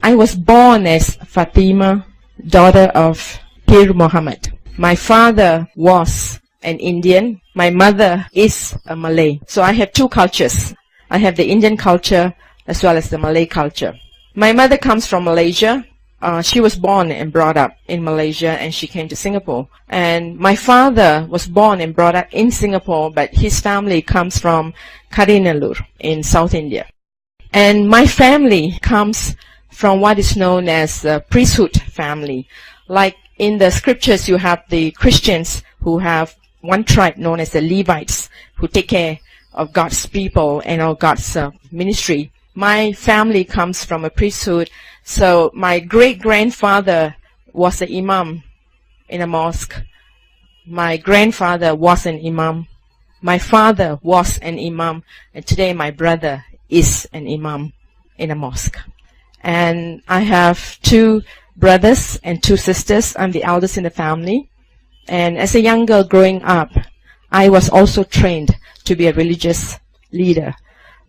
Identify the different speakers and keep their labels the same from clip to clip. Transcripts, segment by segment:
Speaker 1: I was born as Fatima, daughter of Pir Muhammad. My father was an Indian. My mother is a Malay. So I have two cultures. I have the Indian culture as well as the Malay culture. My mother comes from Malaysia. She was born and brought up in Malaysia, and she came to Singapore. And my father was born and brought up in Singapore, but his family comes from Karinalur in South India. And my family comes from what is known as a priesthood family. Like in the scriptures, you have the Christians who have one tribe known as the Levites, who take care of God's people and of God's ministry. My family comes from a priesthood. So my great-grandfather was an imam in a mosque. My grandfather was an imam. My father was an imam. And today my brother is an imam in a mosque. And I have two brothers and two sisters. I'm the eldest in the family. And as a young girl growing up, I was also trained to be a religious leader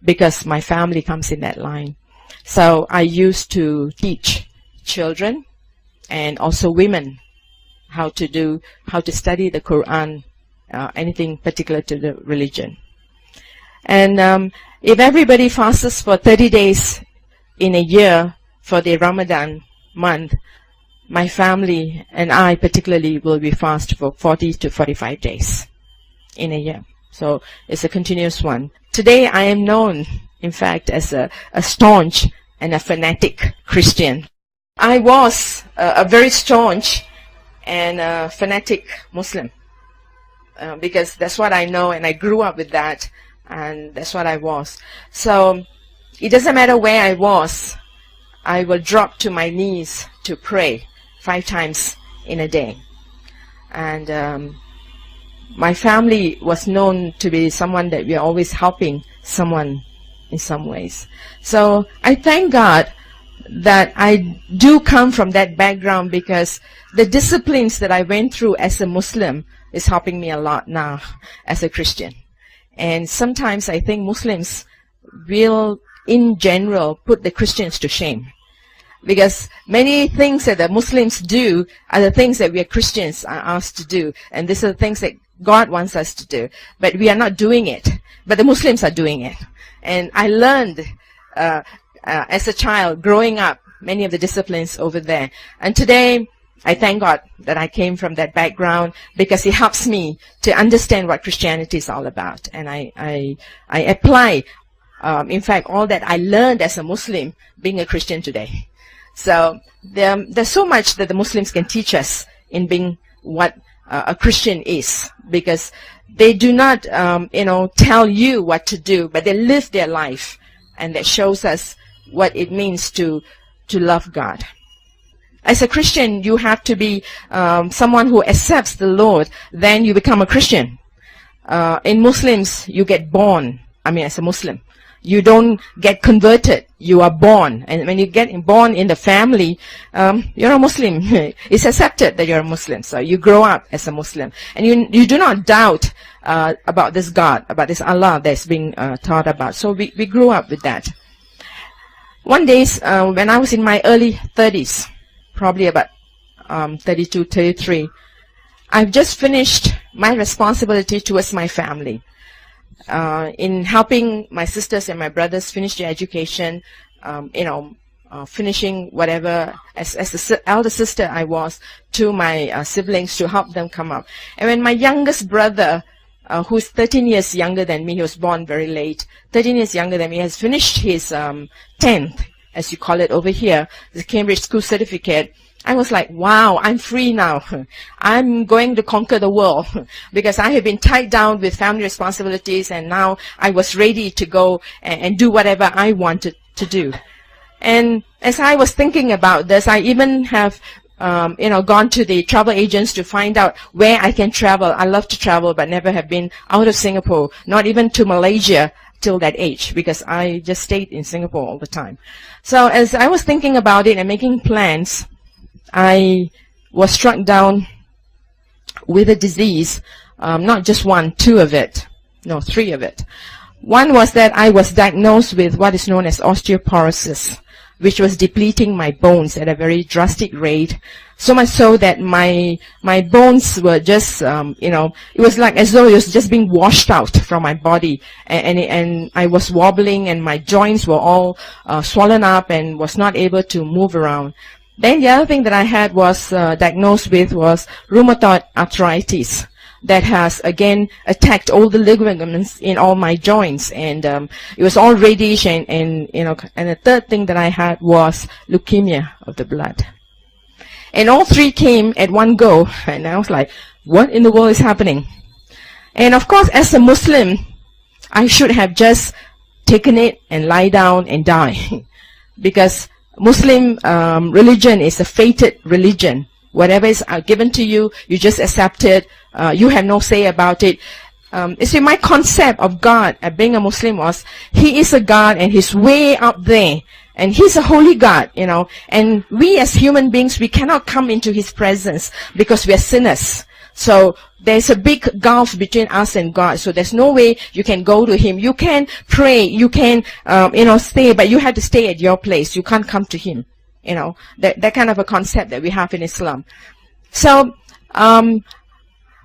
Speaker 1: because my family comes in that line. So I used to teach children and also women how to study the Quran, anything particular to the religion. And if everybody fasts for 30 days in a year for the Ramadan month, my family and I particularly will be fast for 40 to 45 days in a year. So it's a continuous one. Today I am known, in fact, as a staunch and a fanatic Christian. I was a very staunch and a fanatic Muslim because that's what I know, and I grew up with that, and that's what I was. So it doesn't matter where I was, I will drop to my knees to pray 5 times in a day. And my family was known to be someone that we are always helping someone in some ways. So I thank God that I do come from that background, because the disciplines that I went through as a Muslim is helping me a lot now as a Christian. And sometimes I think Muslims will, in general, put the Christians to shame, because many things that the Muslims do are the things that we as Christians are asked to do, and these are the things that God wants us to do, but we are not doing it, but the Muslims are doing it. And I learned as a child growing up many of the disciplines over there, and today I thank God that I came from that background, because it helps me to understand what Christianity is all about. And I apply in fact all that I learned as a Muslim being a Christian today. So there's so much that the Muslims can teach us in being what a Christian is, because they do not tell you what to do, but they live their life, and that shows us what it means to love God. As a Christian, you have to be someone who accepts the Lord, then you become a Christian. In Muslims, you get born. As a Muslim, you don't get converted. You are born. And when you get born in the family, you're a Muslim. It's accepted that you're a Muslim. So you grow up as a Muslim. And you do not doubt about this God, about this Allah that's being taught about. So we grew up with that. One day, when I was in my early 30s, probably about 32, 33, I've just finished my responsibility towards my family. In helping my sisters and my brothers finish their education, finishing whatever, as the elder sister I was to my siblings, to help them come up. And when my youngest brother, who's 13 years younger than me, he was born very late, 13 years younger than me, has finished his 10th, as you call it over here, the Cambridge School Certificate, I was like, wow, I'm free now. I'm going to conquer the world, because I have been tied down with family responsibilities, and now I was ready to go and do whatever I wanted to do. And as I was thinking about this, I even have gone to the travel agents to find out where I can travel. I love to travel, but never have been out of Singapore, not even to Malaysia till that age, because I just stayed in Singapore all the time. So as I was thinking about it and making plans, I was struck down with a disease, not just one, 2 of it, no, 3 of it. One was that I was diagnosed with what is known as osteoporosis. which was depleting my bones at a very drastic rate. So much so that my bones were just, it was like as though it was just being washed out from my body. And I was wobbling, and my joints were all swollen up and was not able to move around. Then the other thing that I had was diagnosed with was rheumatoid arthritis that has again attacked all the ligaments in all my joints, and it was all reddish, and the third thing that I had was leukemia of the blood. And all three came at one go, and I was like, what in the world is happening? And of course, as a Muslim, I should have just taken it and lie down and die. Because Muslim religion is a fated religion. Whatever is given to you, you just accept it. You have no say about it. You see, my concept of God, being a Muslim, was He is a God and He's way up there. And He's a holy God, and we as human beings, we cannot come into His presence because we are sinners. So there's a big gulf between us and God. So there's no way you can go to Him. You can pray, you can, stay, but you have to stay at your place. You can't come to Him. That kind of a concept that we have in Islam. So,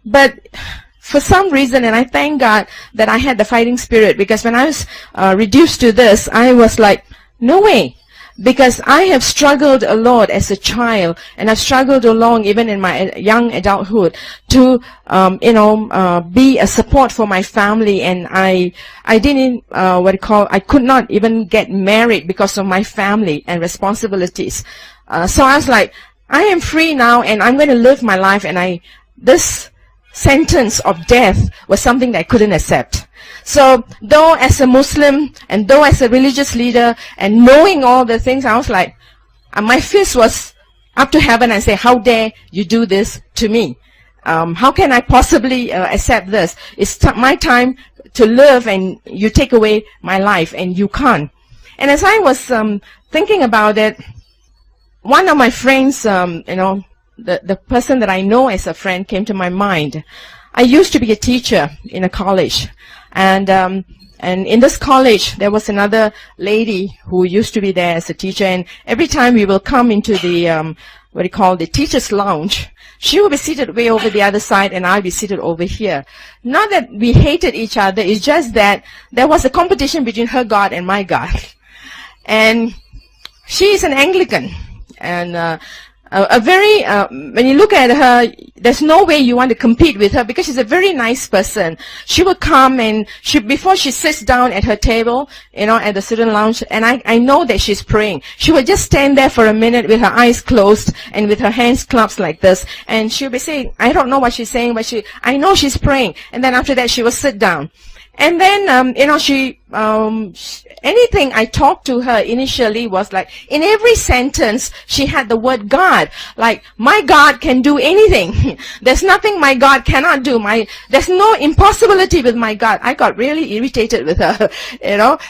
Speaker 1: but for some reason, and I thank God that I had the fighting spirit, because when I was reduced to this, I was like, no way. Because I have struggled a lot as a child, and I've struggled along even in my young adulthood to, be a support for my family, and I didn't, I could not even get married because of my family and responsibilities. So I was like, I am free now, and I'm going to live my life, and this sentence of death was something that I couldn't accept. So, though as a Muslim, and though as a religious leader, and knowing all the things, I was like, my fist was up to heaven and say, how dare you do this to me? How can I possibly accept this? It's my time to live, and you take away my life, and you can't. And as I was thinking about it, one of my friends, the person that I know as a friend came to my mind. I used to be a teacher in a college. And in this college, there was another lady who used to be there as a teacher. And every time we will come into the, the teacher's lounge, she will be seated way over the other side, and I'll be seated over here. Not that we hated each other, it's just that there was a competition between her God and my God. And she is an Anglican. And when you look at her, there's no way you want to compete with her, because she's a very nice person. She will come, and before she sits down at her table, at the student lounge, and I know that she's praying. She will just stand there for a minute with her eyes closed and with her hands clasped like this, and she'll be saying, I don't know what she's saying, but I know she's praying. And then after that, she will sit down. And then, anything I talked to her initially was like, in every sentence, she had the word God. Like, my God can do anything. There's nothing my God cannot do. There's no impossibility with my God. I got really irritated with her,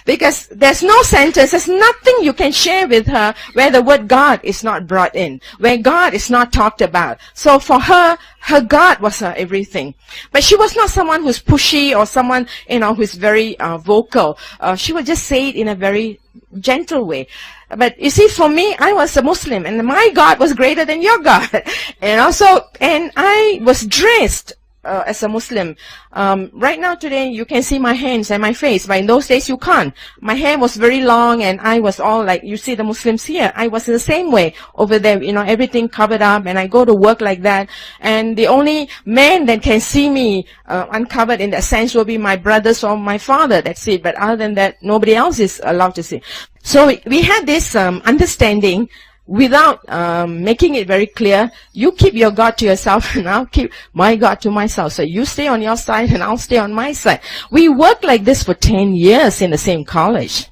Speaker 1: because there's no sentence, there's nothing you can share with her where the word God is not brought in, where God is not talked about. So for her God was her everything. But she was not someone who's pushy or someone, who's very vocal. She would just say it in a very gentle way. But you see, for me, I was a Muslim, and my God was greater than your God. And I was dressed as a Muslim. Right now today, you can see my hands and my face, but in those days you can't. My hair was very long, and I was all like, you see the Muslims here. I was in the same way over there, everything covered up, and I go to work like that. And the only man that can see me uncovered in that sense will be my brothers or my father. That's it. But other than that, nobody else is allowed to see. So we had this understanding. Without making it very clear, you keep your God to yourself, and I'll keep my God to myself. So you stay on your side, and I'll stay on my side. We worked like this for 10 years in the same college.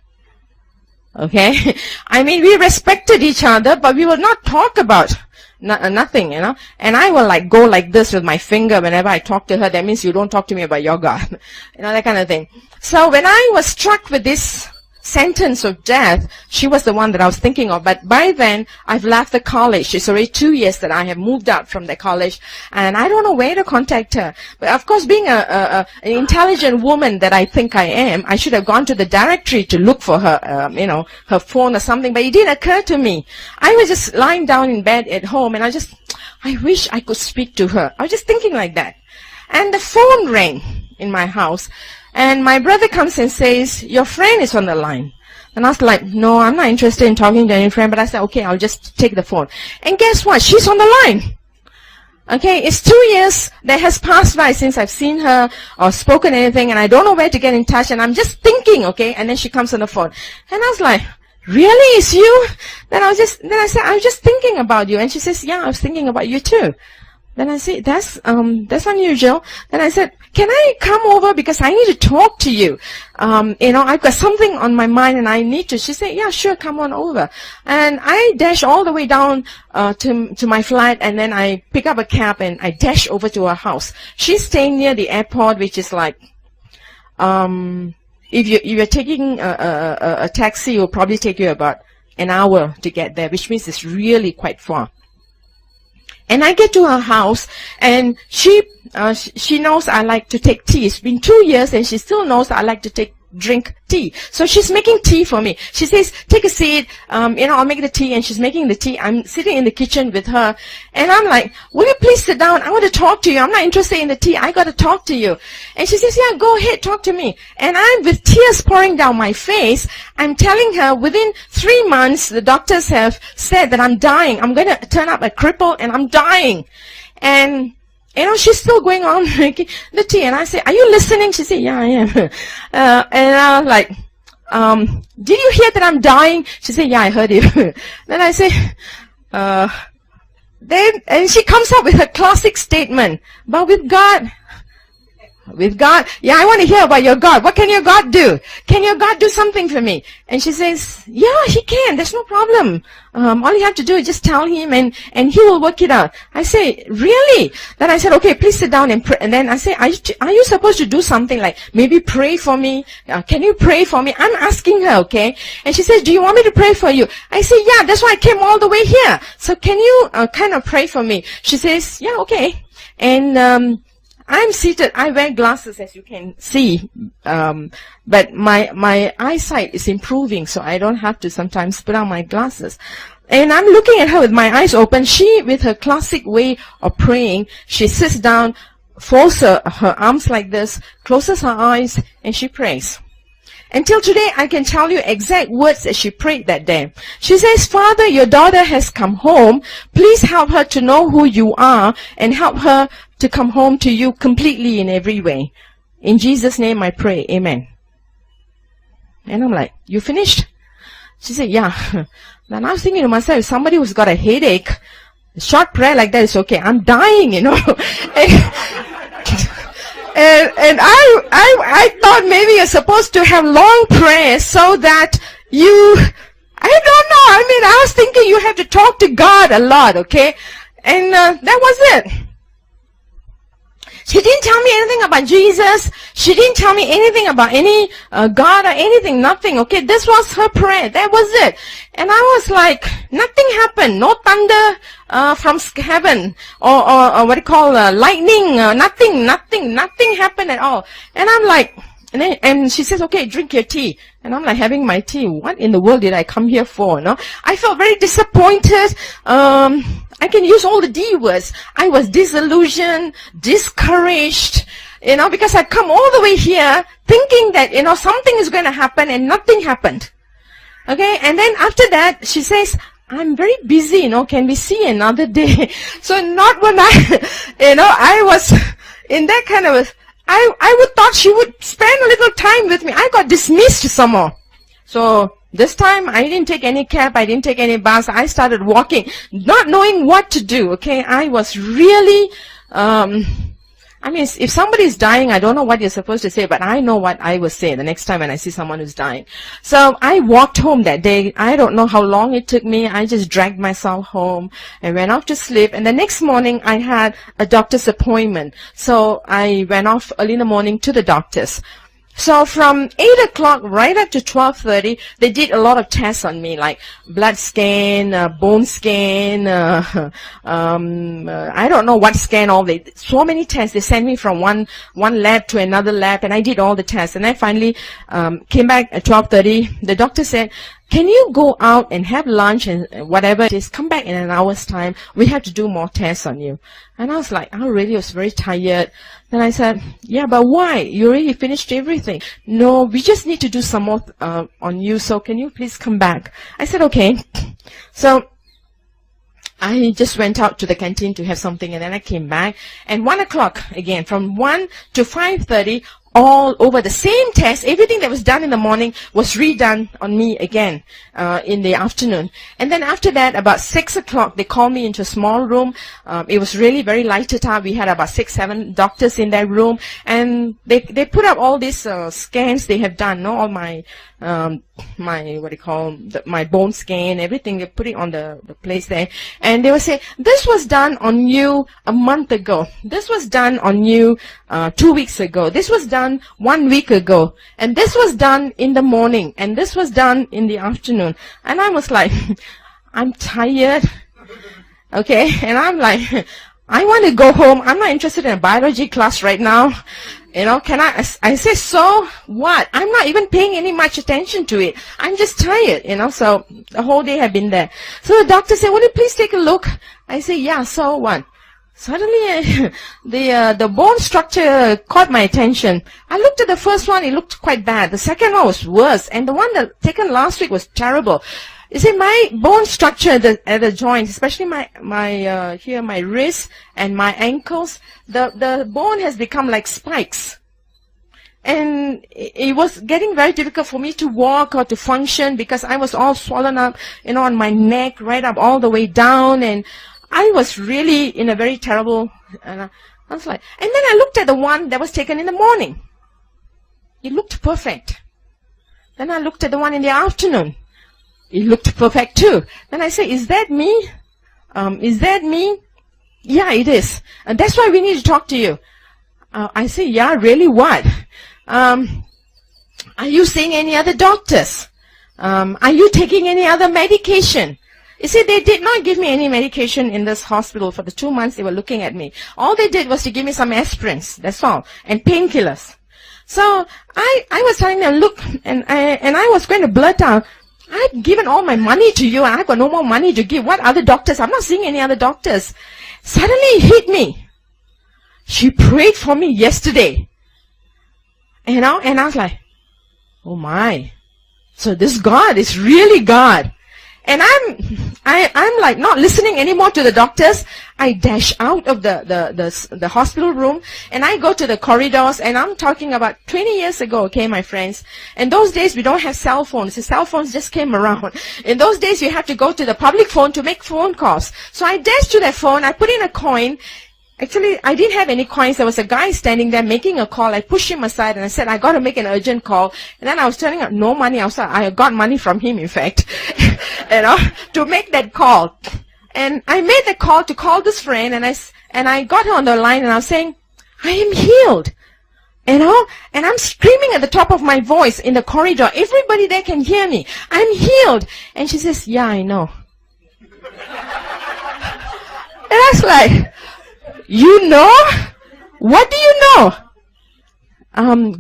Speaker 1: Okay? I mean, we respected each other, but we will not talk about nothing, And I will go like this with my finger whenever I talk to her. That means you don't talk to me about your God. That kind of thing. So when I was struck with this sentence of death, she was the one that I was thinking of. But by then, I've left the college. It's already 2 years that I have moved out from the college, and I don't know where to contact her. But of course, being an intelligent woman that I think I am, I should have gone to the directory to look for her, her phone or something. But it didn't occur to me. I was just lying down in bed at home, and I wish I could speak to her. I was just thinking like that. And the phone rang in my house. And my brother comes and says, your friend is on the line. And I was like, no, I'm not interested in talking to any friend. But I said, okay, I'll just take the phone. And guess what? She's on the line. Okay, it's 2 years that has passed by since I've seen her or spoken anything. And I don't know where to get in touch. And I'm just thinking, okay. And then she comes on the phone. And I was like, really? It's you? Then I said, I was just thinking about you. And she says, yeah, I was thinking about you too. Then I said, that's unusual. Then I said, can I come over because I need to talk to you? I've got something on my mind and I need to. She said, yeah, sure, come on over. And I dash all the way down to my flat, and then I pick up a cab and I dash over to her house. She's staying near the airport, which is like, if you're taking a taxi, it will probably take you about an hour to get there, which means it's really quite far. And I get to her house, and she knows I like to take tea. It's been 2 years, and she still knows I like to drink tea. So she's making tea for me. She says, take a seat, I'll make the tea, and she's making the tea. I'm sitting in the kitchen with her, and I'm like, will you please sit down? I want to talk to you. I'm not interested in the tea. I got to talk to you. And she says, yeah, go ahead, talk to me. And I'm with tears pouring down my face. I'm telling her within 3 months, the doctors have said that I'm dying. I'm going to turn up a cripple, and I'm dying. And she's still going on making the tea. And I say, are you listening? She said, yeah, I am. And I was like, did you hear that I'm dying? She said, yeah, I heard you. Then I say, and she comes up with her classic statement, but with God, yeah, I want to hear about your God. What can your God do? Can your God do something for me? And she says, yeah, he can. There's no problem. All you have to do is just tell him and he will work it out. I say, really? Then I said, okay, please sit down and pray. And then I say, are you supposed to do something like maybe pray for me? Can you pray for me? I'm asking her, okay? And she says, do you want me to pray for you? I say, yeah, that's why I came all the way here. So can you kind of pray for me? She says, yeah, okay. And I'm seated. I wear glasses, as you can see, but my eyesight is improving, so I don't have to sometimes put on my glasses. And I'm looking at her with my eyes open. She, with her classic way of praying, she sits down, folds her arms like this, closes her eyes, and she prays. Until today, I can tell you exact words that she prayed that day. She says, Father, your daughter has come home. Please help her to know who you are and help her to come home to you completely in every way. In Jesus' name I pray. Amen. And I'm like, you finished? She said, yeah. Then I was thinking to myself, if somebody who's got a headache, a short prayer like that is okay. I'm dying, And I thought maybe you're supposed to have long prayers so that I don't know. I was thinking you have to talk to God a lot, okay? And that was it. She didn't tell me anything about Jesus. She didn't tell me anything about any God or anything, nothing, okay? This was her prayer. That was it. And I was like, nothing happened. No thunder from heaven or what do you call lightning. Nothing happened at all. And I'm like, and she says, okay, drink your tea. And I'm like having my tea. What in the world did I come here for? No? I felt very disappointed. I can use all the D words. I was disillusioned, discouraged, because I'd come all the way here thinking that, something is going to happen, and nothing happened. Okay, and then after that, she says, I'm very busy, can we see another day? So not when I was in that kind of I would thought she would spend a little time with me. I got dismissed somehow. So this time I didn't take any cab, I didn't take any bus. I started walking, not knowing what to do, okay? I was really, if somebody's dying, I don't know what you're supposed to say, but I know what I will say the next time when I see someone who's dying. So I walked home that day. I don't know how long it took me. I just dragged myself home and went off to sleep. And the next morning, I had a doctor's appointment. So I went off early in the morning to the doctor's. So from 8 o'clock right up to 12:30, they did a lot of tests on me, like blood scan, bone scan, I don't know what scan, so many tests. They sent me from one lab to another lab, and I did all the tests. And I finally came back at 12:30. The doctor said, can you go out and have lunch and whatever it is, come back in an hour's time. We have to do more tests on you. And I was like, I really was very tired. Then I said, yeah, but why? You already finished everything. No, we just need to do some more on you, so can you please come back? I said, okay. So I just went out to the canteen to have something, and then I came back. And 1 o'clock again, from 1 to 5:30, all over the same test, everything that was done in the morning was redone on me again in the afternoon. And then after that, about 6 o'clock, they called me into a small room. It was really very lighted up. We had about 6, 7 doctors in that room, and they put up all these scans they have done, all my my bone scan, everything. They put it on the place there, and they would say, this was done on you a month ago. This was done on you 2 weeks ago. This was done 1 week ago, and this was done in the morning, and this was done in the afternoon. And I was like, I'm tired, okay, and I'm like, I want to go home. I'm not interested in a biology class right now. Can I say, so what? I'm not even paying any much attention to it. I'm just tired, so the whole day I've been there. So the doctor said, would you please take a look? I say, yeah, so what? Suddenly, the bone structure caught my attention. I looked at the first one, it looked quite bad. The second one was worse, and the one that taken last week was terrible. You see, my bone structure at the joints, especially my wrist and my ankles, the bone has become like spikes. And it was getting very difficult for me to walk or to function because I was all swollen up, on my neck, right up all the way down, and I was really in a very terrible, I was like, and then I looked at the one that was taken in the morning. It looked perfect. Then I looked at the one in the afternoon. It looked perfect too. Then I say, is that me? Is that me? Yeah, it is. And that's why we need to talk to you. I say, yeah, really, what? Are you seeing any other doctors? Are you taking any other medication? You see, they did not give me any medication in this hospital for the 2 months they were looking at me. All they did was to give me some aspirins, that's all, and painkillers. So I was telling them, look, and I was going to blurt out, I've given all my money to you, and I've got no more money to give. What other doctors? I'm not seeing any other doctors. Suddenly it hit me. She prayed for me yesterday. And I was like, oh my. So this God is really God. And I'm like not listening anymore to the doctors. I dash out of the hospital room, and I go to the corridors, and I'm talking about 20 years ago, okay, my friends. In those days, we don't have cell phones. The cell phones just came around. In those days, you have to go to the public phone to make phone calls. So I dashed to that phone, I put in a coin. Actually, I didn't have any coins. There was a guy standing there making a call. I pushed him aside and I said, I got to make an urgent call. And then I was turning out no money. I got money from him, in fact, to make that call. And I made the call to call this friend, and I got her on the line, and I was saying, I am healed. And I'm screaming at the top of my voice in the corridor. Everybody there can hear me. I'm healed. And she says, yeah, I know. And I was like, you know? What do you know?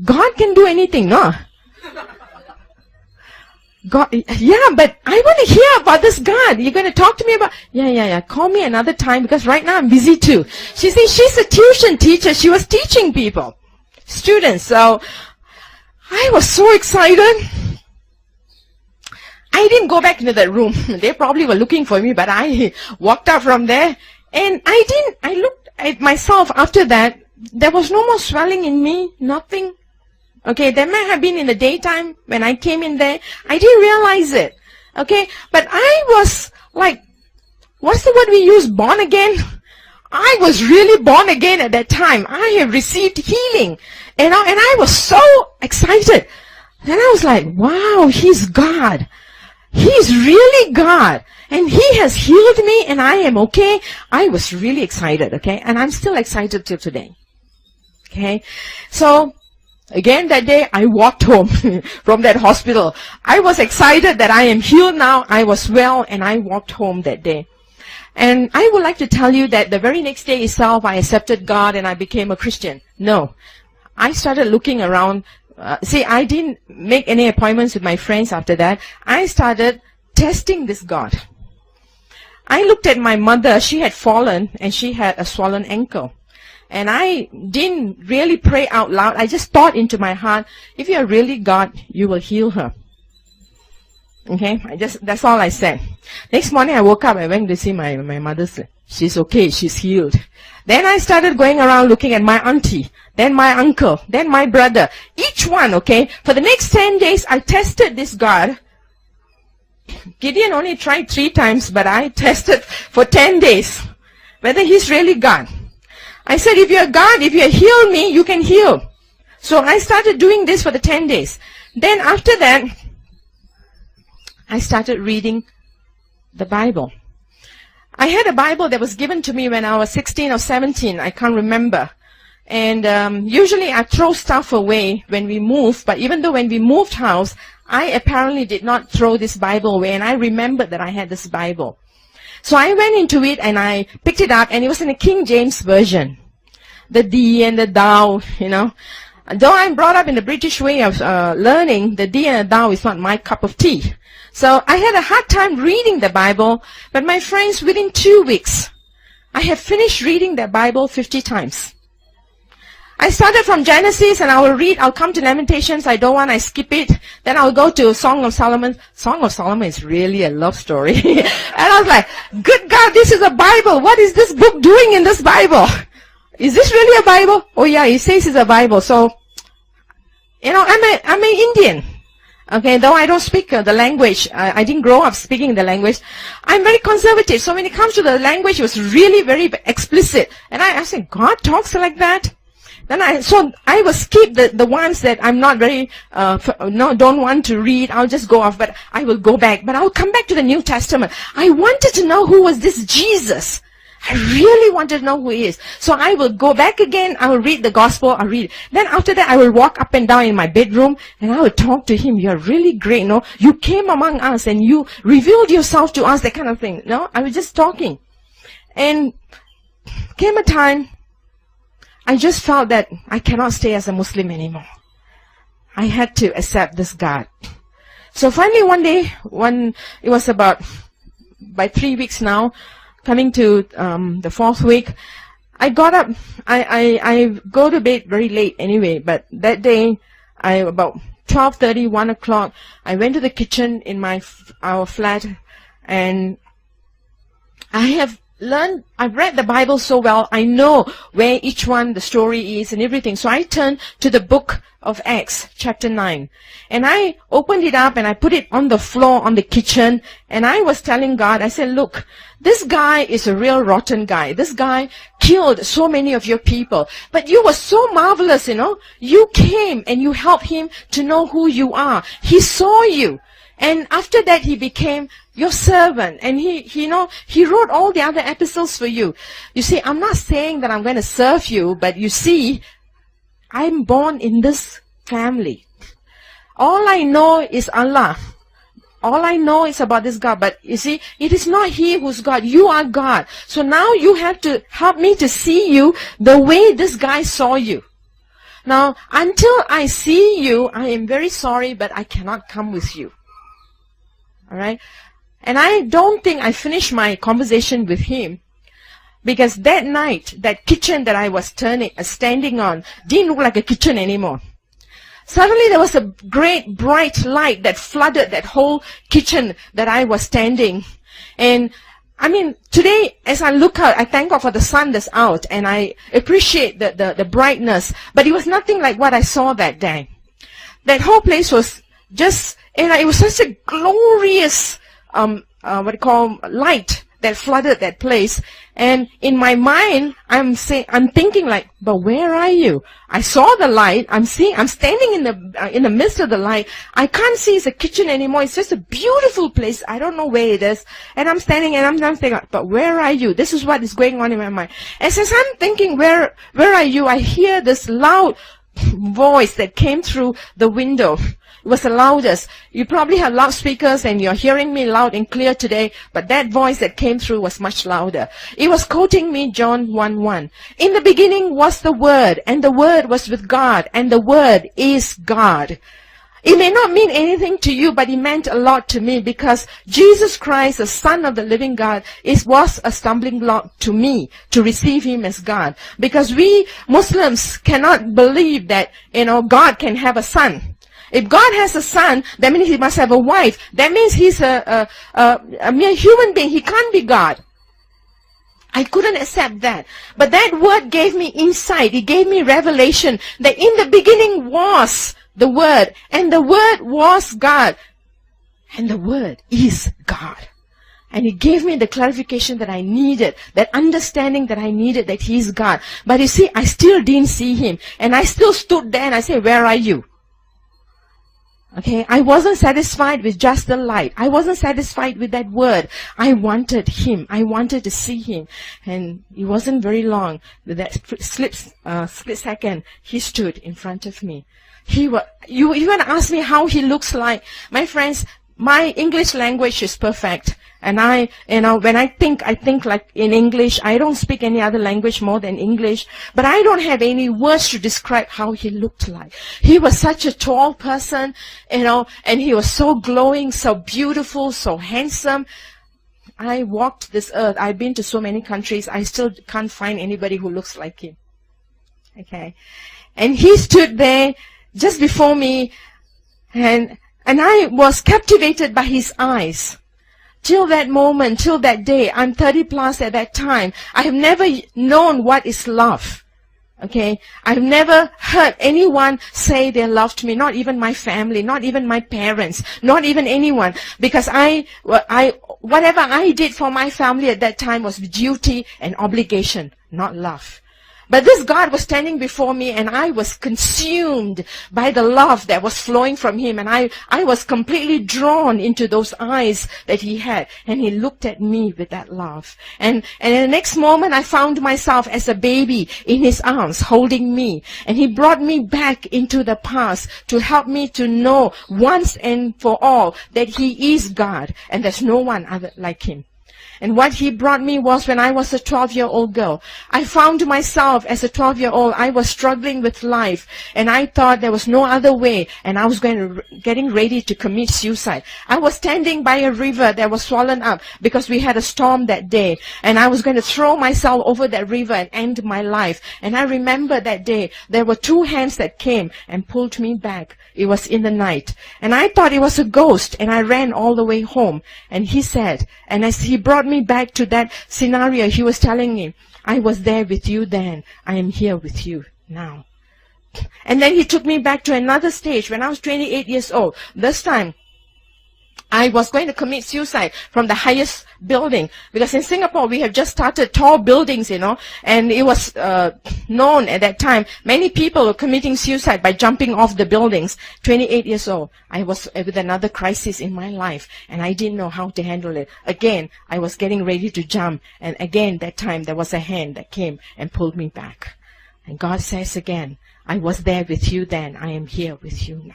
Speaker 1: God can do anything, no? God, yeah, but I want to hear about this God. You're going to talk to me about, yeah. Call me another time because right now I'm busy too. She says she's a tuition teacher. She was teaching people, students. So I was so excited. I didn't go back into that room. They probably were looking for me, but I walked out from there. And I looked at myself after that. There was no more swelling in me, nothing. Okay, there might have been in the daytime when I came in there. I didn't realize it. Okay, but I was like, what's the word we use, born again? I was really born again at that time. I have received healing. And I was so excited. And I was like, wow, he's God. He's really God. And he has healed me and I am okay. I was really excited, okay? And I'm still excited till today. Okay? So Again that day, I walked home from that hospital. I was excited that I am healed now. I was well, and I walked home that day. And I would like to tell you that the very next day itself, I accepted God and I became a Christian. No. I started looking around. I didn't make any appointments with my friends after that. I started testing this God. I looked at my mother. She had fallen and she had a swollen ankle. And I didn't really pray out loud. I just thought into my heart, if you are really God, you will heal her. Okay, that's all I said. Next morning I woke up, I went to see my mother. She's okay, she's healed. Then I started going around looking at my auntie, then my uncle, then my brother. Each one, okay, for the next 10 days I tested this God. Gideon only tried 3 times, but I tested for 10 days whether he's really God. I said, if you're God, if you heal me, you can heal. So I started doing this for the 10 days. Then after that, I started reading the Bible. I had a Bible that was given to me when I was 16 or 17. I can't remember. And usually I throw stuff away when we move. But even though when we moved house, I apparently did not throw this Bible away. And I remembered that I had this Bible. So I went into it and I picked it up. And it was in a King James version. The thee and the thou, you know. Though I'm brought up in the British way of learning, the thee and the thou is not my cup of tea. So I had a hard time reading the Bible, but my friends, within 2 weeks, I have finished reading the Bible 50 times. I started from Genesis and I will read, I'll come to Lamentations, I don't want, I skip it. Then I'll go to Song of Solomon. Song of Solomon is really a love story. And I was like, good God, this is a Bible. What is this book doing in this Bible? Is this really a Bible? Oh yeah, it says it's a Bible. So, you know, I'm an Indian. Okay, though I don't speak the language, I didn't grow up speaking the language. I'm very conservative, so when it comes to the language, it was really very explicit. And I said, God talks like that? Then I will skip the ones that I'm not very, don't want to read. I'll just go off, but I will go back. But I'll come back to the New Testament. I wanted to know who was this Jesus. I really wanted to know who he is. So I will go back again. I will read the gospel. I'll read. Then after that, I will walk up and down in my bedroom and I will talk to him. You're really great. No, you came among us and you revealed yourself to us, that kind of thing. No, I was just talking. And came a time, I just felt that I cannot stay as a Muslim anymore. I had to accept this God. So finally one day, it was about, by 3 weeks now, coming to the 4th week, I got up. I go to bed very late anyway, but that day, about 12:30, 1 o'clock, I went to the kitchen in our flat, and I've read the Bible so well, I know where each one, the story is and everything. So I turned to the book of Acts, chapter 9. And I opened it up and I put it on the floor on the kitchen. And I was telling God, I said, look, this guy is a real rotten guy. This guy killed so many of your people. But you were so marvelous, you know. You came and you helped him to know who you are. He saw you. And after that, he became your servant. And he wrote all the other epistles for you. You see, I'm not saying that I'm going to serve you, but you see, I'm born in this family. All I know is Allah. All I know is about this God. But you see, it is not He who's God. You are God. So now you have to help me to see you the way this guy saw you. Now, until I see you, I am very sorry, but I cannot come with you. Alright? And I don't think I finished my conversation with him, because that night, that kitchen that I was standing on didn't look like a kitchen anymore. Suddenly there was a great bright light that flooded that whole kitchen that I was standing. And I mean, today as I look out, I thank God for the sun that's out, and I appreciate the brightness. But it was nothing like what I saw that day. That whole place was just, and it was such a glorious, light that flooded that place. And in my mind, I'm thinking like, but where are you? I saw the light. I'm standing in the midst of the light. I can't see it's a kitchen anymore. It's just a beautiful place. I don't know where it is. And I'm standing and I'm thinking, but where are you? This is what is going on in my mind. And since I'm thinking, where are you? I hear this loud voice that came through the window. It was the loudest. You probably have loudspeakers and you're hearing me loud and clear today, but that voice that came through was much louder. It was quoting me John 1:1. In the beginning was the Word, and the Word was with God, and the Word is God. It may not mean anything to you, but it meant a lot to me because Jesus Christ, the Son of the living God, was a stumbling block to me to receive Him as God. Because we Muslims cannot believe that, God can have a son. If God has a son, that means He must have a wife. That means He's a mere human being. He can't be God. I couldn't accept that. But that word gave me insight. It gave me revelation that in the beginning was the Word, and the Word was God, and the Word is God. And it gave me the clarification that I needed, that understanding that I needed, that He is God. But you see, I still didn't see Him, and I still stood there and I said, where are you? Okay, I wasn't satisfied with just the light. I wasn't satisfied with that word. I wanted Him. I wanted to see Him. And it wasn't very long. With that split second, He stood in front of me. You want to ask me how He looks like? My friends, my English language is perfect. And when I think like in English. I don't speak any other language more than English. But I don't have any words to describe how He looked like. He was such a tall person, and He was so glowing, so beautiful, so handsome. I walked this earth. I've been to so many countries. I still can't find anybody who looks like Him. Okay. And He stood there just before me, and I was captivated by His eyes. Till that moment, till that day, I'm 30 plus at that time, I have never known what is love. Okay? I've never heard anyone say they loved me, not even my family, not even my parents, not even anyone. Because whatever I did for my family at that time was duty and obligation, not love. But this God was standing before me, and I was consumed by the love that was flowing from Him. And I was completely drawn into those eyes that He had. And He looked at me with that love. And in the next moment, I found myself as a baby in His arms, holding me. And He brought me back into the past to help me to know once and for all that He is God. And there's no one other like Him. And what He brought me was when I was a 12-year-old girl. I found myself as a 12-year-old. I was struggling with life. And I thought there was no other way. And I was getting ready to commit suicide. I was standing by a river that was swollen up because we had a storm that day. And I was going to throw myself over that river and end my life. And I remember that day, there were two hands that came and pulled me back. It was in the night. And I thought it was a ghost. And I ran all the way home. And He said, and as He brought me back to that scenario, He was telling me, I was there with you then. I am here with you now. And then He took me back to another stage when I was 28 years old. This time, I was going to commit suicide from the highest building. Because in Singapore, we have just started tall buildings, and it was known at that time. Many people were committing suicide by jumping off the buildings. 28 years old. I was with another crisis in my life, and I didn't know how to handle it. Again, I was getting ready to jump, and again, that time, there was a hand that came and pulled me back. And God says again, I was there with you then. I am here with you now.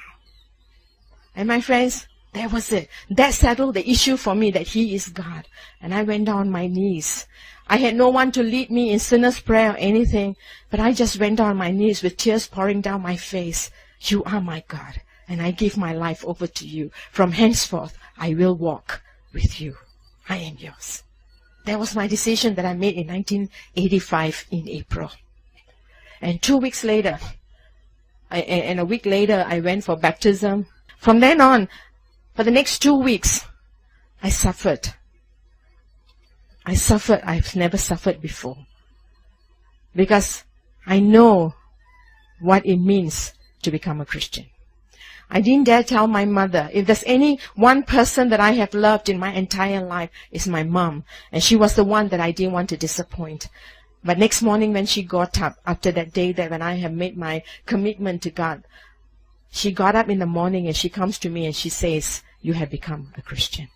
Speaker 1: And my friends, that was it. That settled the issue for me that He is God. And I went down on my knees. I had no one to lead me in sinner's prayer or anything, but I just went down on my knees with tears pouring down my face. You are my God, and I give my life over to you. From henceforth, I will walk with you. I am yours. That was my decision that I made in 1985 in April. And 2 weeks later, and a week later, I went for baptism. From then on, for the next 2 weeks, I suffered. I've never suffered before. Because I know what it means to become a Christian. I didn't dare tell my mother. If there's any one person that I have loved in my entire life, it's my mom. And she was the one that I didn't want to disappoint. But next morning when she got up, after that day that when I have made my commitment to God, she got up in the morning and she comes to me and she says, you have become a Christian.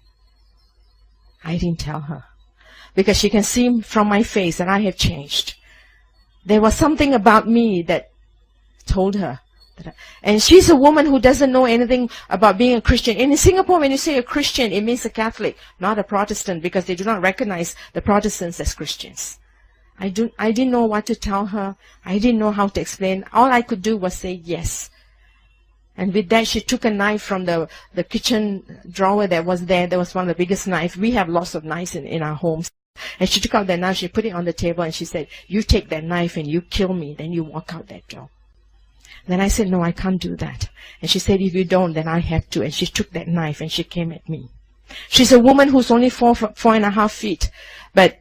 Speaker 1: I didn't tell her. Because she can see from my face that I have changed. There was something about me that told her. And she's a woman who doesn't know anything about being a Christian. In Singapore, when you say a Christian, it means a Catholic, not a Protestant, because they do not recognize the Protestants as Christians. I didn't know what to tell her. I didn't know how to explain. All I could do was say yes. And with that, she took a knife from the kitchen drawer that was there. There was one of the biggest knives. We have lots of knives in our homes. And she took out that knife, she put it on the table, and she said, "You take that knife and you kill me, then you walk out that door." Then I said, "No, I can't do that." And she said, "If you don't, then I have to." And she took that knife and she came at me. She's a woman who's only 4.5 feet. But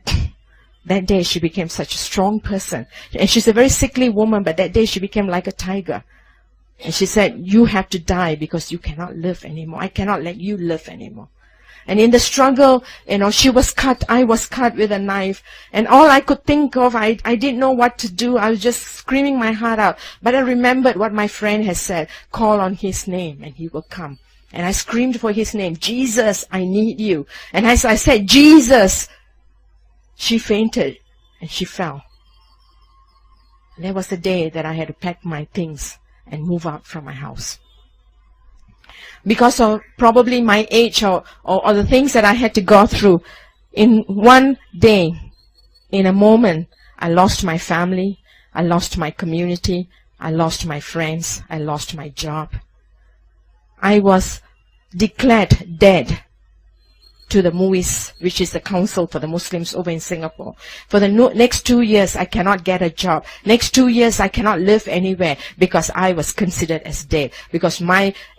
Speaker 1: that day she became such a strong person. And she's a very sickly woman, but that day she became like a tiger. And she said, "You have to die because you cannot live anymore. I cannot let you live anymore." And in the struggle, she was cut, I was cut with a knife. And all I could think of, I didn't know what to do. I was just screaming my heart out. But I remembered what my friend had said, "Call on his name and he will come." And I screamed for his name, "Jesus, I need you." And as I said, "Jesus," she fainted and she fell. And that was the day that I had to pack my things and move out from my house. Because of probably my age or the things that I had to go through, in one day, in a moment, I lost my family, I lost my community, I lost my friends, I lost my job. I was declared dead to the MUIS, which is the Council for the Muslims over in Singapore. For the next 2 years, I cannot get a job. Next 2 years, I cannot live anywhere because I was considered as dead. Because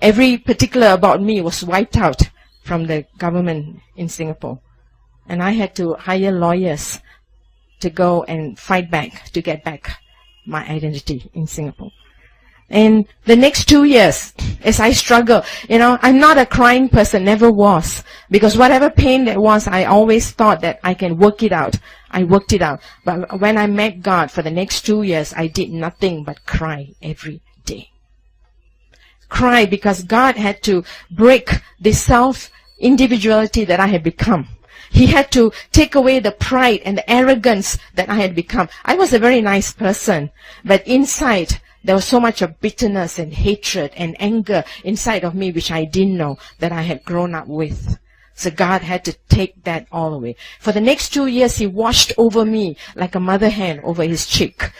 Speaker 1: every particular about me was wiped out from the government in Singapore. And I had to hire lawyers to go and fight back, to get back my identity in Singapore. And the next 2 years, as I struggle, I'm not a crying person, never was. Because whatever pain there was, I always thought that I can work it out. I worked it out. But when I met God for the next 2 years, I did nothing but cry every day. Cry because God had to break the self-individuality that I had become. He had to take away the pride and the arrogance that I had become. I was a very nice person, but inside, there was so much of bitterness and hatred and anger inside of me, which I didn't know that I had grown up with. So God had to take that all away. For the next 2 years, He watched over me like a mother hen over his chick.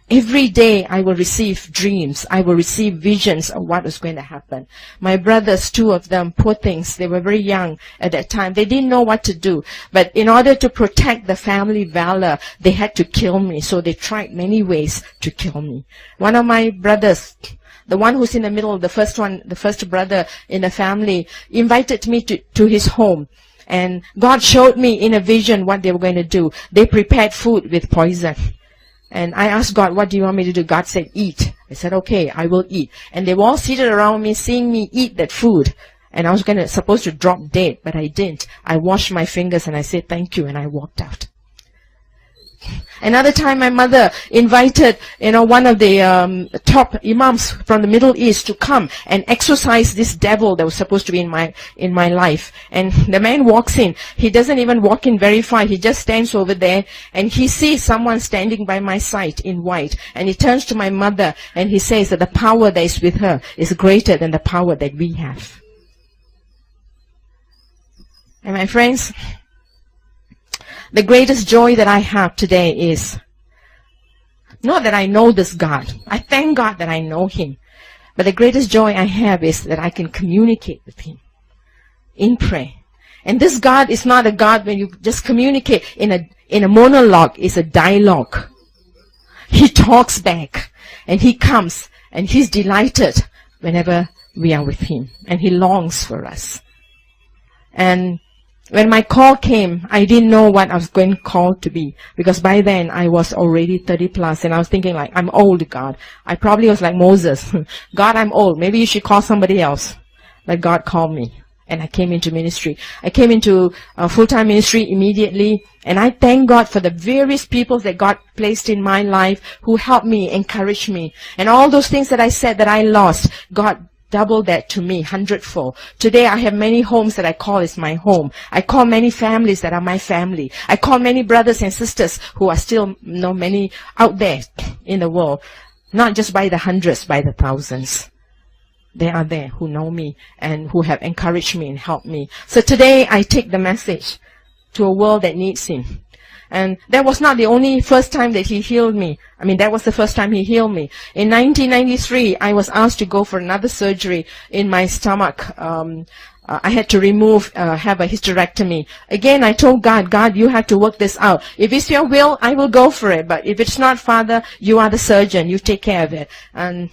Speaker 1: Every day I will receive dreams. I will receive visions of what was going to happen. My brothers, 2 of them, poor things, they were very young at that time. They didn't know what to do. But in order to protect the family valor, they had to kill me. So they tried many ways to kill me. One of my brothers, the one who's in the middle, the first brother in the family, invited me to his home. And God showed me in a vision what they were going to do. They prepared food with poison. And I asked God, "What do you want me to do?" God said, "Eat." I said, "Okay, I will eat." And they were all seated around me, seeing me eat that food. And I was supposed to drop dead, but I didn't. I washed my fingers and I said, "Thank you," and I walked out. Another time, my mother invited, one of the top imams from the Middle East to come and exorcise this devil that was supposed to be in my life. And the man walks in. He doesn't even walk in very far. He just stands over there, and he sees someone standing by my side in white. And he turns to my mother, and he says that the power that is with her is greater than the power that we have. And my friends, the greatest joy that I have today is not that I know this God. I thank God that I know Him. But the greatest joy I have is that I can communicate with Him in prayer. And this God is not a God when you just communicate in a monologue. It's a dialogue. He talks back, and He comes, and He's delighted whenever we are with Him. And He longs for us. And when my call came, I didn't know what I was going to call to be. Because by then, I was already 30 plus. And I was thinking like, I'm old, God. I probably was like Moses. God, I'm old. Maybe you should call somebody else. But God called me. And I came into ministry. I came into full-time ministry immediately. And I thank God for the various people that God placed in my life who helped me, encouraged me. And all those things that I said that I lost, God double that to me, 100-fold. Today I have many homes that I call as my home. I call many families that are my family. I call many brothers and sisters who are still, many out there in the world. Not just by the hundreds, by the thousands. They are there who know me and who have encouraged me and helped me. So today I take the message to a world that needs him. And that was not the only first time that he healed me. I mean, that was the first time he healed me. In 1993, I was asked to go for another surgery in my stomach. I had to have a hysterectomy. Again, I told God, God, you have to work this out. If it's your will, I will go for it. But if it's not, Father, you are the surgeon. You take care of it. And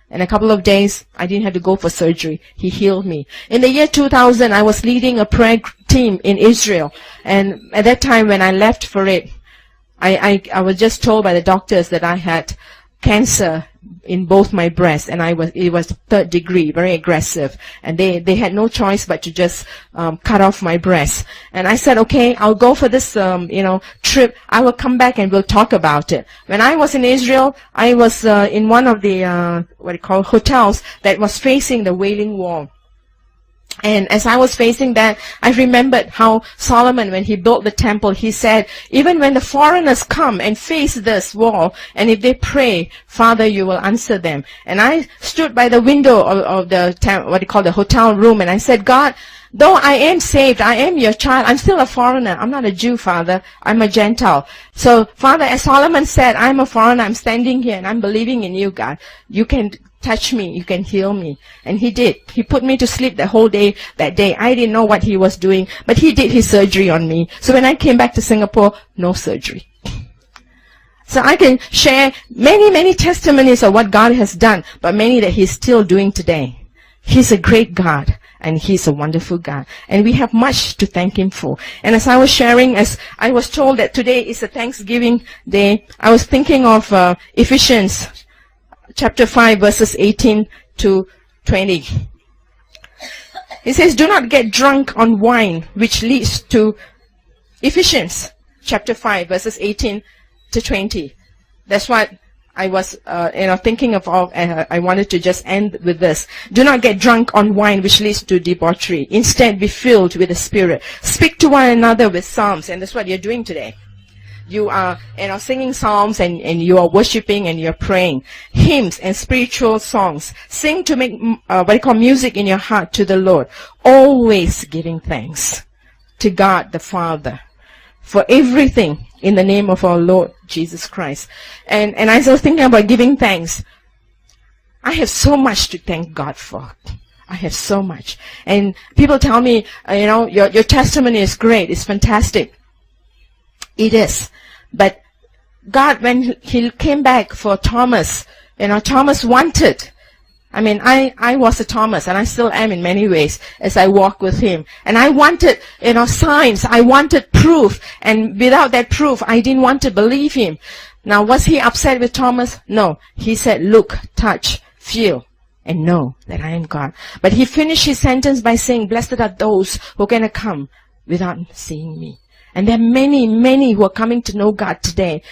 Speaker 1: in a couple of days, I didn't have to go for surgery. He healed me. In the year 2000, I was leading a prayer team in Israel. And at that time, when I left for it, I was just told by the doctors that I had cancer in both my breasts, and it was 3rd degree, very aggressive, and they had no choice but to just cut off my breast. And I said, okay, I'll go for this trip. I will come back and we'll talk about it. When I was in Israel, I was in one of the hotels that was facing the Wailing Wall. And as I was facing that, I remembered how Solomon, when he built the temple, he said, even when the foreigners come and face this wall, and if they pray, Father, you will answer them. And I stood by the window of the the hotel room, and I said, God, though I am saved, I am your child, I'm still a foreigner. I'm not a Jew, Father. I'm a Gentile. So, Father, as Solomon said, I'm a foreigner. I'm standing here and I'm believing in you, God. You can touch me, you can heal me. And he did. He put me to sleep the whole day that day. I didn't know what he was doing, but he did his surgery on me. So when I came back to Singapore, no surgery. So I can share many, many testimonies of what God has done, but many that he's still doing today. He's a great God, and he's a wonderful God. And we have much to thank him for. And as I was sharing, as I was told that today is a Thanksgiving day, I was thinking of Ephesians chapter 5, verses 18 to 20. It says, do not get drunk on wine, which leads to Ephesians chapter 5, verses 18 to 20. That's what I was, thinking of. I wanted to just end with this. Do not get drunk on wine, which leads to debauchery. Instead, be filled with the Spirit. Speak to one another with psalms, and that's what you're doing today. You are, singing psalms, and you are worshiping, and you're praying. Hymns and spiritual songs. Sing to make, music in your heart to the Lord. Always giving thanks to God the Father for everything in the name of our Lord Jesus Christ. And as I was thinking about giving thanks, I have so much to thank God for. I have so much. And people tell me, your testimony is great. It's fantastic. It is. But God, when he came back for Thomas, Thomas wanted. I was a Thomas, and I still am in many ways as I walk with him. And I wanted, signs. I wanted proof. And without that proof, I didn't want to believe him. Now, was he upset with Thomas? No. He said, look, touch, feel, and know that I am God. But he finished his sentence by saying, blessed are those who are going to come without seeing me. And there are many, many who are coming to know God today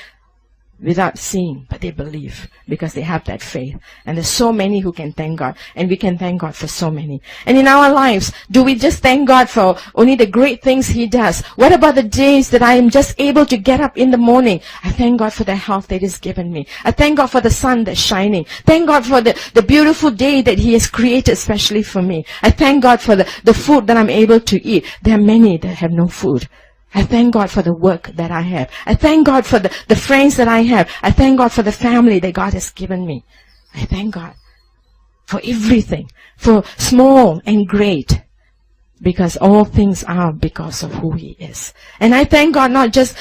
Speaker 1: without seeing, but they believe because they have that faith. And there's so many who can thank God, and we can thank God for so many. And in our lives, do we just thank God for only the great things he does? What about the days that I am just able to get up in the morning? I thank God for the health that he's given me. I thank God for the sun that's shining. Thank God for the beautiful day that he has created especially for me. I thank God for the food that I'm able to eat. There are many that have no food. I thank God for the work that I have. I thank God for the friends that I have. I thank God for the family that God has given me. I thank God for everything, for small and great, because all things are because of who he is. And I thank God not just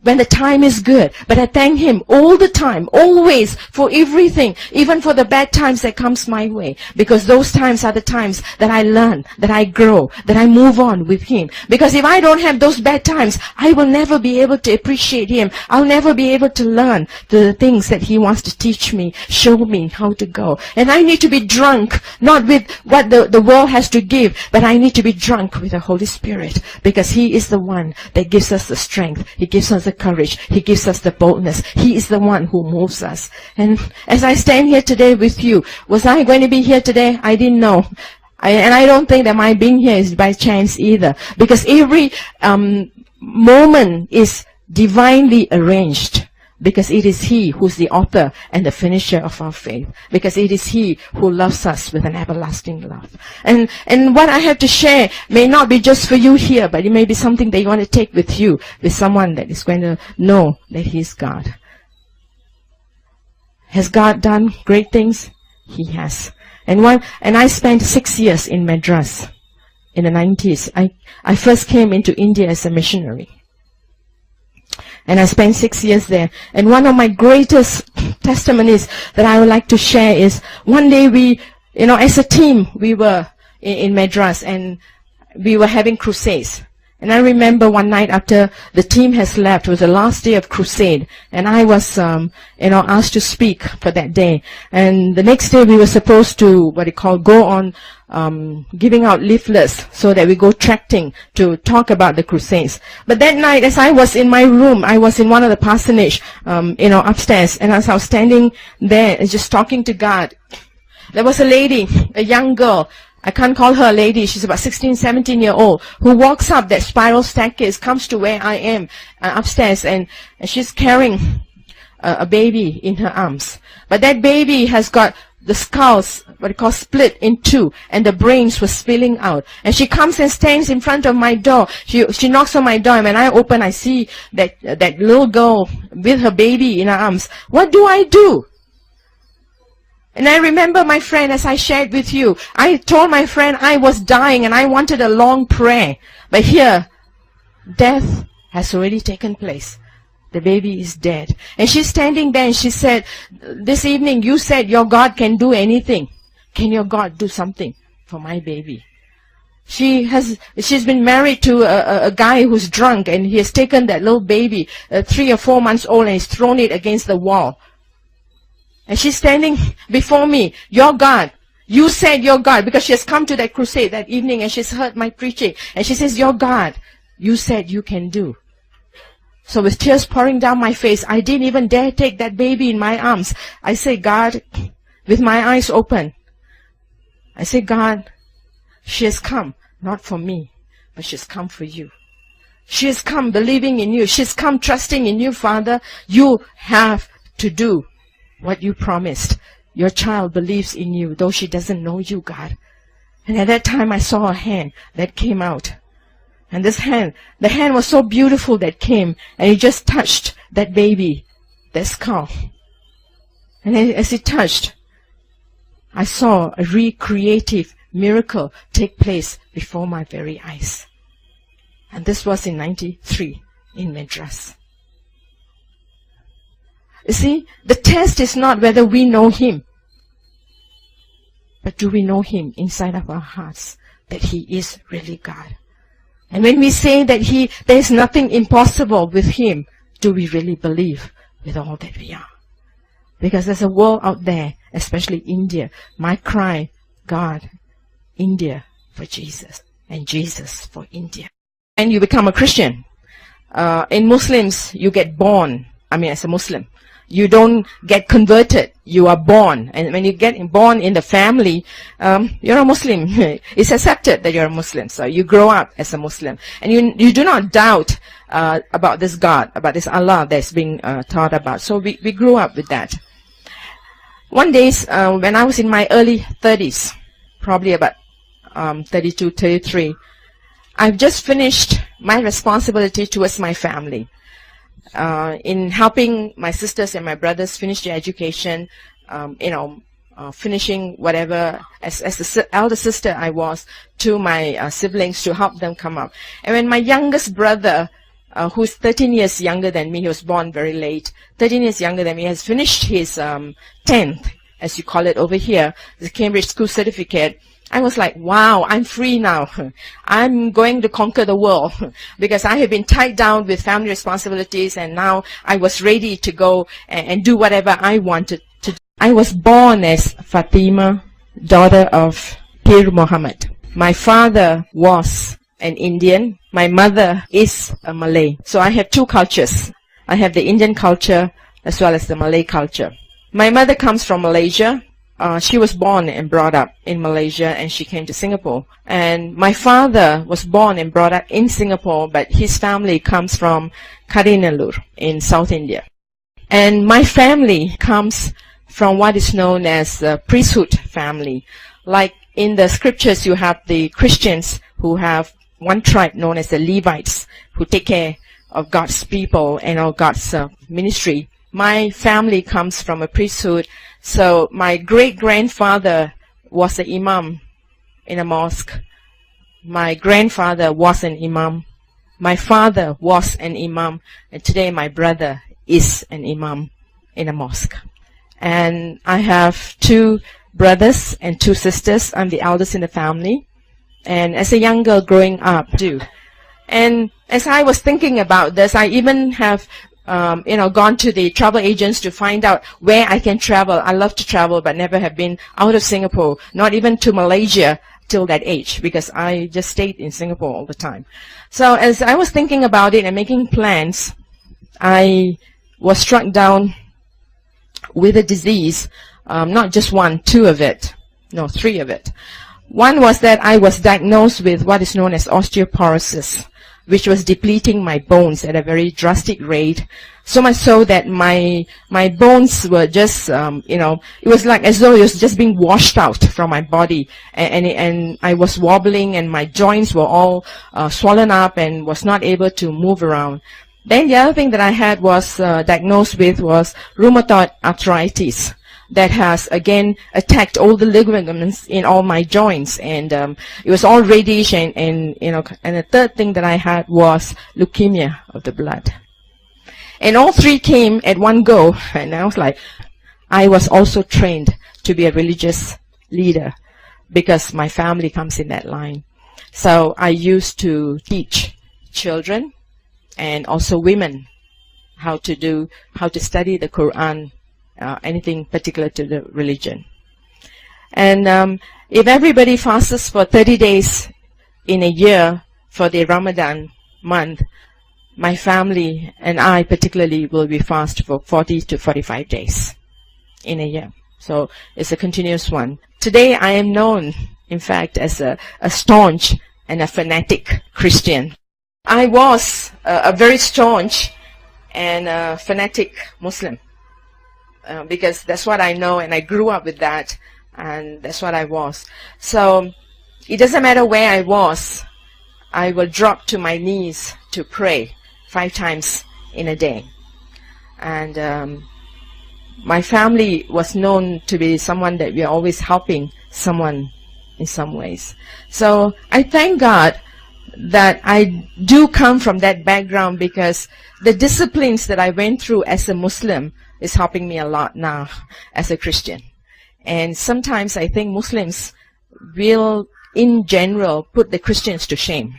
Speaker 1: when the time is good, but I thank him all the time, always, for everything, even for the bad times that comes my way, because those times are the times that I learn, that I grow, that I move on with him. Because if I don't have those bad times, I will never be able to appreciate him. I'll never be able to learn the things that he wants to teach me, show me how to go. And I need to be drunk, not with what the world has to give, but I need to be drunk with the Holy Spirit, because he is the one that gives us the strength. He gives us the courage. He gives us the boldness. He is the one who moves us. And as I stand here today with you, was I going to be here today? I didn't know. And I don't think that my being here is by chance either, because every moment is divinely arranged because it is He who's the author and the finisher of our faith, because it is He who loves us with an everlasting love. And what I have to share may not be just for you here, but it may be something that you want to take with you, with someone that is going to know that He's God. Has God done great things? He has. And I spent 6 years in Madras in the 90s. I first came into India as a missionary. And I spent 6 years there. And one of my greatest testimonies that I would like to share is one day we, as a team, we were in Madras and we were having crusades. And I remember one night after the team has left, it was the last day of crusade, and I was, asked to speak for that day. And the next day we were supposed to, go on giving out leaflets so that we go tracting to talk about the crusades. But that night, as I was in my room, I was in one of the parsonage, upstairs, and as I was standing there just talking to God, there was a lady, a young girl. I can't call her a lady. She's about 16, 17 year old, who walks up that spiral staircase, comes to where I am upstairs, and she's carrying a baby in her arms. But that baby has got the skulls, split in two, and the brains were spilling out. And she comes and stands in front of my door. She knocks on my door, and when I open, I see that little girl with her baby in her arms. What do I do? And I remember, my friend, as I shared with you, I told my friend I was dying and I wanted a long prayer. But here, death has already taken place. The baby is dead. And she's standing there and she said, this evening you said your God can do anything. Can your God do something for my baby? She's been married to a guy who's drunk, and he has taken that little baby, 3 or 4 months old, and he's thrown it against the wall. And she's standing before me, your God. You said your God, because she has come to that crusade that evening and she's heard my preaching. And she says, your God, you said you can do. So with tears pouring down my face, I didn't even dare take that baby in my arms. I say, God, with my eyes open, I say, God, she has come, not for me, but she's come for you. She has come believing in you. She's come trusting in you, Father. You have to do what you promised. Your child believes in you, though she doesn't know you, God. And at that time, I saw a hand that came out. And this hand, the hand was so beautiful that came, and it just touched that baby, that skull. And as it touched, I saw a recreative miracle take place before my very eyes. And this was in 93 in Madras. You see, the test is not whether we know Him, but do we know Him inside of our hearts, that He is really God. And when we say that there is nothing impossible with Him, do we really believe with all that we are? Because there's a world out there, especially India. My cry, God, India for Jesus, and Jesus for India. And you become a Christian. In Muslims, you get born. As a Muslim. You don't get converted. You are born. And when you get born in the family, you're a Muslim. It's accepted that you're a Muslim. So you grow up as a Muslim. And you do not doubt about this God, about this Allah that's being taught about. So we grew up with that. One day, when I was in my early 30s, probably about 32, 33, I've just finished my responsibility towards my family. In helping my sisters and my brothers finish their education, finishing whatever, as the elder sister I was to my siblings to help them come up. And when my youngest brother, who's 13 years younger than me, he was born very late, 13 years younger than me, has finished his 10th, as you call it over here, the Cambridge School Certificate, I was like, wow, I'm free now. I'm going to conquer the world because I have been tied down with family responsibilities, and now I was ready to go and do whatever I wanted to do. I was born as Fatima, daughter of Pir Muhammad. My father was an Indian. My mother is a Malay. So I have two cultures. I have the Indian culture as well as the Malay culture. My mother comes from Malaysia. She was born and brought up in Malaysia, and she came to Singapore. And my father was born and brought up in Singapore, but his family comes from Karinallur in South India. And my family comes from what is known as a priesthood family. Like in the scriptures, you have the Christians who have one tribe known as the Levites, who take care of God's people and of God's ministry. My family comes from a priesthood. So my great-grandfather was an imam in a mosque. My grandfather was an imam. My father was an imam. And today my brother is an imam in a mosque. And I have 2 brothers and 2 sisters. I'm the eldest in the family. And as a young girl growing up too. And as I was thinking about this, I even have gone to the travel agents to find out where I can travel. I love to travel, but never have been out of Singapore, not even to Malaysia till that age, because I just stayed in Singapore all the time. So as I was thinking about it and making plans, I was struck down with a disease, not just 1, 2 of it, no, 3 of it. One was that I was diagnosed with what is known as osteoporosis, which was depleting my bones at a very drastic rate, so much so that my bones were just, it was like as though it was just being washed out from my body, and I was wobbling, and my joints were all swollen up and was not able to move around. Then the other thing that I had was diagnosed with was rheumatoid arthritis. That has again attacked all the ligaments in all my joints, and it was all reddish, and the third thing that I had was leukemia of the blood. And all 3 came at one go, and I was like, I was also trained to be a religious leader because my family comes in that line. So I used to teach children and also women how to study the Quran, anything particular to the religion. And if everybody fasts for 30 days in a year for the Ramadan month, my family and I particularly will be fast for 40 to 45 days in a year. So it's a continuous one. Today I am known, in fact, as a staunch and a fanatic Christian. I was a very staunch and fanatic Muslim. Because that's what I know, and I grew up with that, and that's what I was. So it doesn't matter where I was, I will drop to my knees to pray 5 times in a day. And my family was known to be someone that we are always helping someone in some ways. So I thank God that I do come from that background, because the disciplines that I went through as a Muslim is helping me a lot now as a Christian. And sometimes I think Muslims will, in general, put the Christians to shame.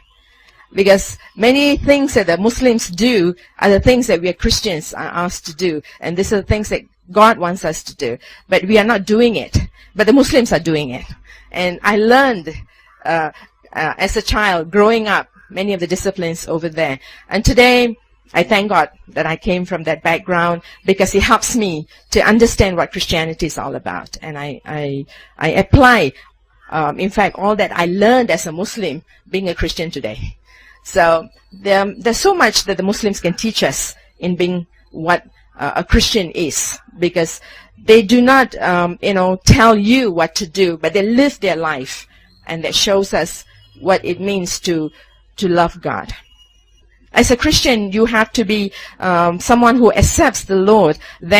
Speaker 1: Because many things that the Muslims do are the things that we as Christians are asked to do. And these are the things that God wants us to do. But we are not doing it. But the Muslims are doing it. And I learned as a child, growing up, many of the disciplines over there. And today, I thank God that I came from that background, because it helps me to understand what Christianity is all about. And I apply, in fact, all that I learned as a Muslim being a Christian today. So there's so much that the Muslims can teach us in being what a Christian is, because they do not, tell you what to do, but they live their life, and that shows us what it means to love God. As a Christian, you have to be someone who accepts the Lord.